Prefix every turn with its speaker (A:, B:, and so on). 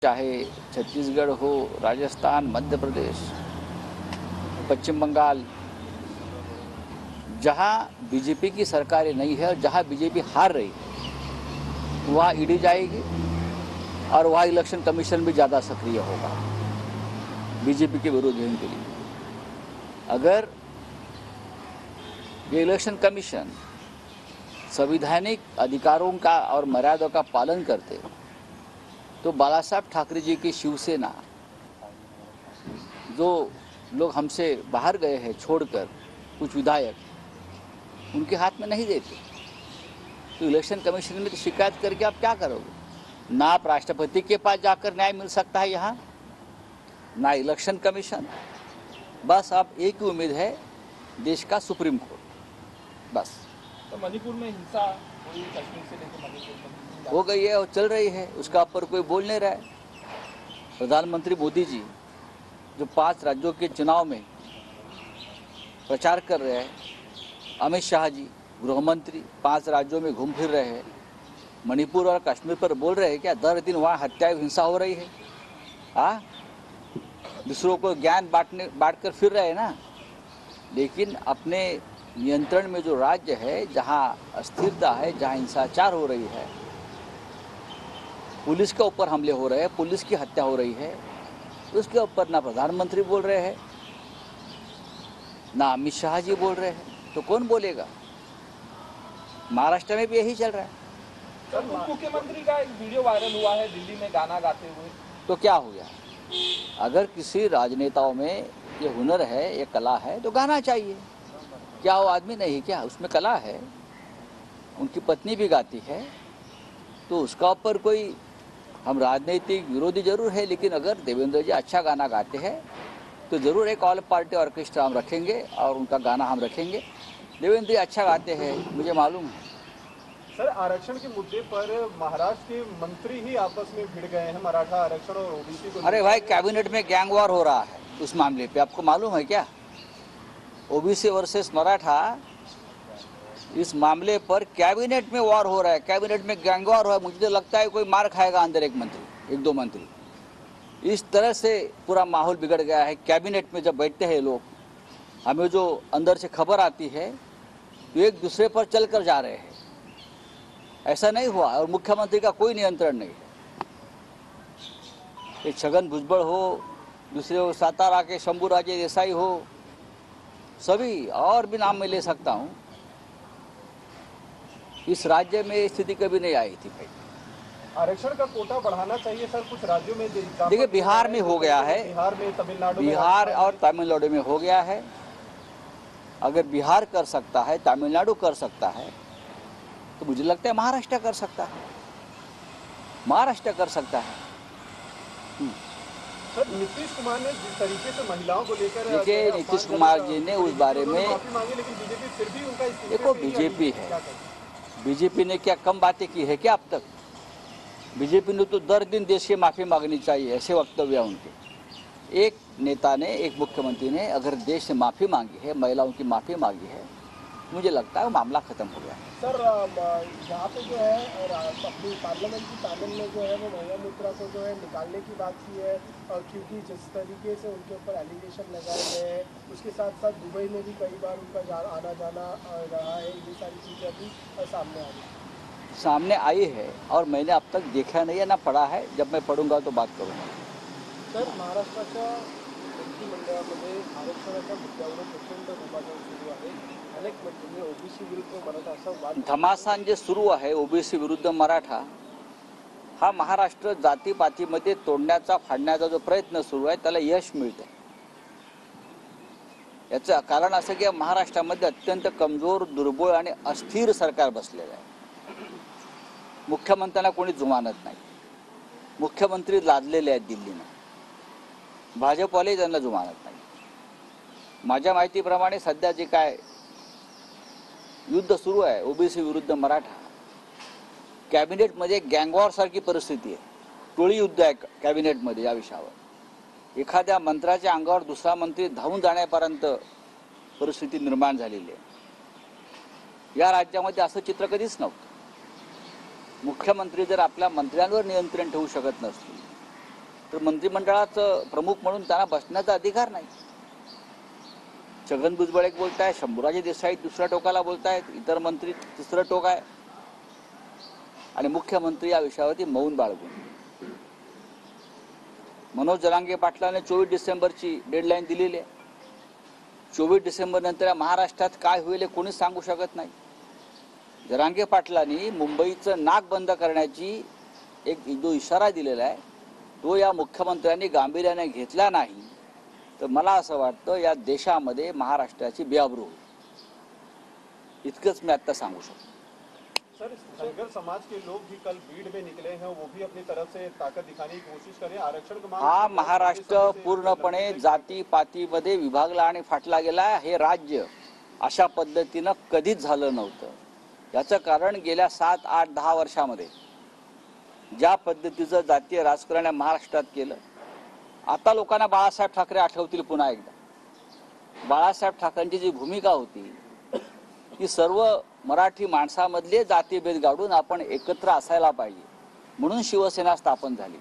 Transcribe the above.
A: चाहे छत्तीसगढ़ हो, राजस्थान, मध्य प्रदेश, पश्चिम बंगाल, जहां बीजेपी की सरकारें नहीं है और जहां बीजेपी हार रही है वहाँ ईडी जाएगी और वहाँ इलेक्शन कमीशन भी ज़्यादा सक्रिय होगा बीजेपी के विरोधियों के लिए। अगर ये इलेक्शन कमीशन संवैधानिक अधिकारों का और मर्यादा का पालन करते तो बाला साहब ठाकरे जी की शिवसेना, जो लोग हमसे बाहर गए हैं छोड़कर कुछ विधायक, उनके हाथ में नहीं देते। तो इलेक्शन कमीशन में तो शिकायत करके आप क्या करोगे? ना आप राष्ट्रपति के पास जाकर न्याय मिल सकता है यहाँ, ना इलेक्शन कमीशन। बस आप एक ही उम्मीद है, देश का सुप्रीम कोर्ट। बस।
B: तो मणिपुर में हिंसा हुई, कश्मीर से लेकर मणिपुर में
A: हो गई है और चल रही है, उसका ऊपर कोई बोल नहीं रहा है। प्रधानमंत्री मोदी जी जो 5 राज्यों के चुनाव में प्रचार कर रहे हैं, अमित शाह जी गृह मंत्री 5 राज्यों में घूम फिर रहे हैं, मणिपुर और कश्मीर पर बोल रहे हैं क्या? दर दिन वहाँ हत्या हिंसा हो रही है। हाँ, दूसरों को ज्ञान बांटकर फिर रहे हैं ना। लेकिन अपने नियंत्रण में जो राज्य है, जहाँ अस्थिरता है, जहाँ हिंसाचार हो रही है, पुलिस के ऊपर हमले हो रहे हैं, पुलिस की हत्या हो रही है, उसके ऊपर ना प्रधानमंत्री बोल रहे हैं, ना अमित शाह जी बोल रहे हैं, तो कौन बोलेगा? महाराष्ट्र में भी यही चल रहा है।
B: सर, मुख्यमंत्री का एक वीडियो वायरल हुआ है दिल्ली में गाना गाते हुए।
A: तो क्या हो गया? अगर किसी राजनेताओं में ये हुनर है, ये कला है, तो गाना चाहिए। क्या वो आदमी नहीं क्या? उसमें कला है, उनकी पत्नी भी गाती है, तो उसका ऊपर कोई, हम राजनीतिक विरोधी जरूर है, लेकिन अगर देवेंद्र जी अच्छा गाना गाते हैं तो ज़रूर एक ऑल पार्टी ऑर्केस्ट्रा हम रखेंगे और उनका गाना हम रखेंगे। देवेंद्र जी अच्छा गाते हैं, मुझे मालूम है।
C: सर, आरक्षण के मुद्दे पर महाराष्ट्र के मंत्री ही आपस में भिड़ गए हैं, मराठा आरक्षण और ओबीसी को।
A: अरे भाई, कैबिनेट में गैंग वॉर हो रहा है उस मामले पे, आपको मालूम है क्या? ओबीसी वर्सेस मराठा, इस मामले पर कैबिनेट में वॉर हो रहा है, कैबिनेट में गैंग वॉर हो रहा है। मुझे लगता है कोई मार खाएगा अंदर, एक मंत्री, 1-2 मंत्री। इस तरह से पूरा माहौल बिगड़ गया है। कैबिनेट में जब बैठते हैं लोग, हमें जो अंदर से खबर आती है तो एक दूसरे पर चल कर जा रहे हैं। ऐसा नहीं हुआ और मुख्यमंत्री का कोई नियंत्रण नहीं है। ये छगन भुजबल हो, दूसरे हो सातारा के शंभू राजे देसाई हो, सभी और भी नाम मैं ले सकता हूँ। इस राज्य में स्थिति कभी नहीं आई थी भाई।
C: आरक्षण का कोटा बढ़ाना चाहिए सर, कुछ राज्यों में।
A: देखिए, बिहार में हो गया है,
C: बिहार में, तमिलनाडु,
A: बिहार और तमिलनाडु में हो गया है। अगर बिहार कर सकता है, तमिलनाडु कर सकता है, तो मुझे लगता है महाराष्ट्र कर सकता है, महाराष्ट्र कर सकता है।
C: सर, नीतीश कुमार ने जिस तरीके से महिलाओं को लेकर,
A: देखिए, नीतीश कुमार जी ने उस बारे में
C: माफी मांगी, लेकिन बीजेपी फिर भी उनका
A: देखो, बीजेपी है, बीजेपी ने क्या कम बातें की है क्या अब तक? बीजेपी ने तो दर दिन देश की माफ़ी मांगनी चाहिए, ऐसे वक्तव्य उनके। एक नेता ने, एक मुख्यमंत्री ने अगर देश से माफ़ी मांगी है, महिलाओं की माफ़ी मांगी है, मुझे लगता है मामला ख़त्म हो गया है।
C: सर, यहाँ पे जो है अपनी पार्लियामेंट की पैनल में जो है वो महिला मित्रा को जो है निकालने की बात की है, क्योंकि जिस तरीके से उनके ऊपर एलिगेशन लगाए गए हैं, उसके साथ साथ दुबई में भी कई बार उनका आना जाना रहा है, ये सारी चीज़ें अभी सामने आई
A: है और मैंने अब तक देखा नहीं है ना पढ़ा है। जब मैं पढ़ूंगा तो बात करूंगा।
C: सर, महाराष्ट्राच्या मंत्रिमंडळामध्ये आरक्षणाच्या मुद्द्यावर प्रचंड घमासान सुरू आहे. अनेक म्हणजे ओबीसी विरुद्ध मराठा असा वाद,
A: घमासान जे सुरू आहे ओबीसी विरुद्ध मराठा, हा महाराष्ट्र जातीपातीमध्ये तोडण्याचा, फाडण्याचा जो प्रयत्न सुरू आहे त्याला यश मिळत आहे। याचं कारण असं की महाराष्ट्रामध्ये अत्यंत कमजोर, दुर्बळ आणि अस्थिर सरकार बसलेलं आहे। मुख्यमंत्र्यांना कोणी जुमानत नाही, मुख्यमंत्री लादलेले आहेत दिल्लीने, भाजपवाले त्यांना जुमानत नाही। माझ्या माहितीप्रमाणे सध्या जे काय युद्ध सुरू आहे ओबीसी विरुद्ध मराठा, कॅबिनेटमध्ये गँगवॉर सारखी परिस्थिती आहे, टोळी युद्ध आहे कॅबिनेटमध्ये या विषयावर। एखाद्या मंत्र्याच्या अंगावर दुसरा मंत्री धावून जाण्यापर्यंत परिस्थिती निर्माण झालेली आहे। या राज्यामध्ये असं चित्र कधीच नव्हतं। मुख्यमंत्री जर आपल्या मंत्र्यांवर नियंत्रण ठेवू शकत नसतील, तर मंत्रिमंडळाचं प्रमुख म्हणून त्यांना बसण्याचा अधिकार नाही. छगन भुजबळ एक बोलताय, शंभूराजे देसाई दुसऱ्या टोकाला बोलतायत, इतर मंत्री तिसरं टोक आहे आणि मुख्यमंत्री या विषयावरती मौन बाळगून. मनोज जरांगे पाटलाने 24 डिसेंबरची डेडलाईन दिलेली आहे. 24 डिसेंबर नंतर या महाराष्ट्रात काय होईल हे कोणीच सांगू शकत नाही. जरांगे पाटलांनी मुंबईचं नाक बंद करण्याची जो इशारा दिलेला आहे तो या मुख्यमंत्र्यांनी गांभीर्याने घेतला नाही तर मला असं वाटतं या देशामध्ये महाराष्ट्राची बेआबरू होईल. इतकंच मी आता सांगू शकतो.
D: सर, धनगर समाज के लोग भी कल भीड़ में निकले हैं, वो भी अपनी तरफ से ताकत दिखाने की कोशिश करें. आरक्षण की मांग
A: हा महाराष्ट्र पूर्णपणे जातीपातीमध्ये विभागला आणि फाटला गेला. हे राज्य अशा पद्धतीनं कधीच झालं नव्हतं. याचं कारण गेल्या 7, 8, 10 वर्षामध्ये ज्या पद्धतीचं जातीय राजकारण महाराष्ट्रात केलं. आता लोकांना बाळासाहेब ठाकरे आठवतील पुन्हा एकदा. बाळासाहेब ठाकरेंची जी भूमिका होती की सर्व मराठी माणसामधले जातीभेद गाडून आपण एकत्र असायला पाहिजे म्हणून शिवसेना स्थापन झाली.